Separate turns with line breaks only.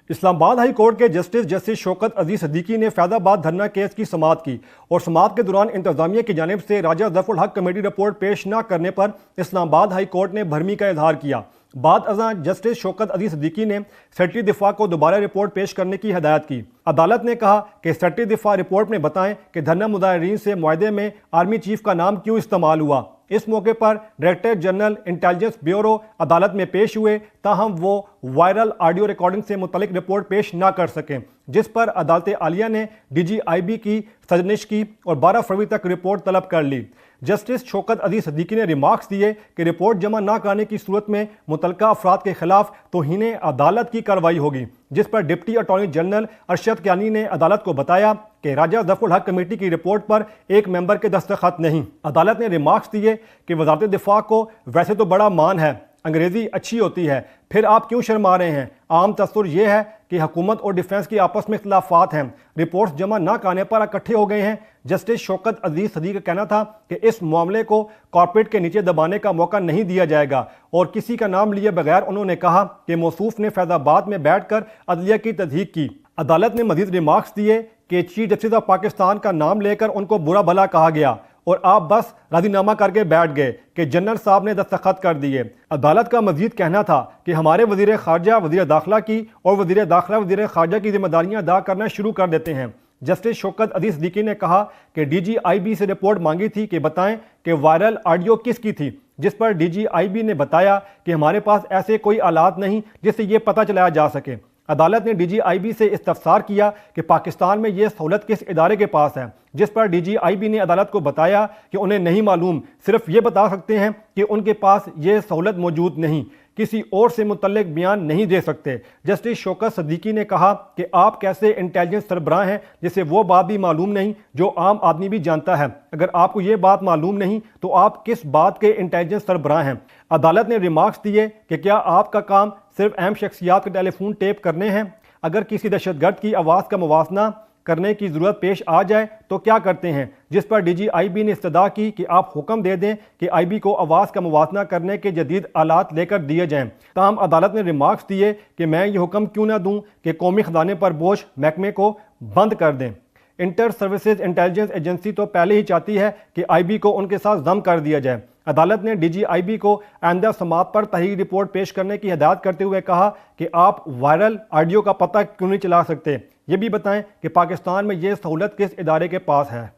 Islamabad high court के justice Shaukat अजीज सिद्दीकी ने फैजाबाद धरना केस की समाअत की और समाअत के दौरान इंतजामिया की जानिब से राजा ज़फ़रुल हक कमेटी रिपोर्ट पेश न करने पर इस्लामाबाद हाई कोर्ट ने भरमी का इजहार किया। बाद अज़ां जस्टिस शौकत अजीज सिद्दीकी ने सेक्रेटरी दिफा को दोबारा रिपोर्ट पेश करने की हदायत की। अदालत ने कहा कि सेक्रेटरी दिफा रिपोर्ट में बताएं कि धरना मुजाहिरीन से मुआहदे में आर्मी चीफ का नाम क्यों इस्तेमाल हुआ। इस मौके पर डायरेक्टर जनरल इंटेलिजेंस ब्यूरो अदालत में पेश हुए, ताहम वो वायरल ऑडियो रिकॉर्डिंग से मुतल्लिक रिपोर्ट पेश ना कर सकें, जिस पर अदालत आलिया ने DGIB की सजनिश की और 12 फरवरी तक रिपोर्ट तलब कर ली। जस्टिस शौकत अजीज सिद्दीकी ने रिमार्क्स दिए कि रिपोर्ट जमा ना करने की सूरत में मुतल्लिका अफराद के खिलाफ तौहीन अदालत की कार्रवाई होगी, जिस पर deputy attorney general Arshad Kiyani ने अदालत को बताया कि राजा ज़फ़रुल हक कमेटी की रिपोर्ट पर एक मेंबर के दस्तखत नहीं। अदालत ने रिमार्क्स दिए कि वज़ारत दिफा को वैसे तो बड़ा मान है, अंग्रेज़ी अच्छी होती है, फिर आप क्यों शर्मा रहे हैं। आम तस्वुर यह है कि हुकूमत और डिफेंस की आपस में इख्तिलाफात हैं, रिपोर्ट्स जमा ना करने पर इकट्ठे हो गए हैं। जस्टिस शौकत अजीज सिद्दीकी का कहना था कि इस मामले को कॉर्पोरेट के नीचे दबाने का मौका नहीं दिया जाएगा और किसी का नाम लिए बगैर उन्होंने कहा कि मौसूफ ने फैजाबाद में बैठकर अदलिया की तस्दीक की। अदालत ने मजीद रिमार्क्स दिए कि चीफ जस्टिस ऑफ पाकिस्तान का नाम लेकर उनको बुरा भला कहा गया और आप बस राजीनामा करके बैठ गए कि जनरल साहब ने दस्तखत कर दिए। अदालत का मजीद कहना था कि हमारे वजीर खारजा वजीर दाखिला की और वजीर दाखिला वजीर खारजा की जिम्मेदारियां अदा करना शुरू कर देते हैं। जस्टिस शौकत अजीज सिद्दीकी ने कहा कि DGIB से रिपोर्ट मांगी थी कि बताएं कि वायरल ऑडियो किसकी थी, जिस पर DGIB ने बताया कि हमारे पास ऐसे कोई आलात नहीं जिससे ये पता चलाया जा सके। अदालत ने DGIB से इस्तफसार किया कि पाकिस्तान में ये सहूलत किस इदारे के पास है, जिस पर DGIB ने अदालत को बताया कि उन्हें नहीं मालूम, सिर्फ ये बता सकते हैं कि उनके पास ये सहूलत मौजूद नहीं, किसी और से मुतल्लिक बयान नहीं दे सकते। जस्टिस शौकत सिद्दीकी ने कहा कि आप कैसे इंटेलिजेंस सरबराह हैं जिसे वो बात भी मालूम नहीं जो आम आदमी भी जानता है। अगर आपको ये बात मालूम नहीं तो आप किस बात के इंटेलिजेंस सरबराह हैं। अदालत ने रिमार्क्स दिए कि क्या आपका काम सिर्फ अहम शख्सियात के टेलीफोन टेप करने हैं। अगर किसी दहशतगर्द की आवाज़ का मुवाजना करने की ज़रूरत पेश आ जाए तो क्या करते हैं, जिस पर DGIB ने इस्तदा की कि आप हुक्म दे दें कि IB को आवाज़ का मुवाजना करने के जदीद आलात लेकर दिए जाएं। ताहम अदालत ने रिमार्क्स दिए कि मैं ये हुक्म क्यों ना दूं कि कौमी खजाने पर बोझ महकमे को बंद कर दें। इंटर सर्विसेज इंटेलिजेंस एजेंसी तो पहले ही चाहती है कि IB को उनके साथ जम कर दिया जाए। अदालत ने DGIB को आइंदा समाअत पर तहरीरी रिपोर्ट पेश करने की हिदायत करते हुए कहा कि आप वायरल ऑडियो का पता क्यों नहीं चला सकते, ये भी बताएं कि पाकिस्तान में ये सहूलत किस इदारे के पास है।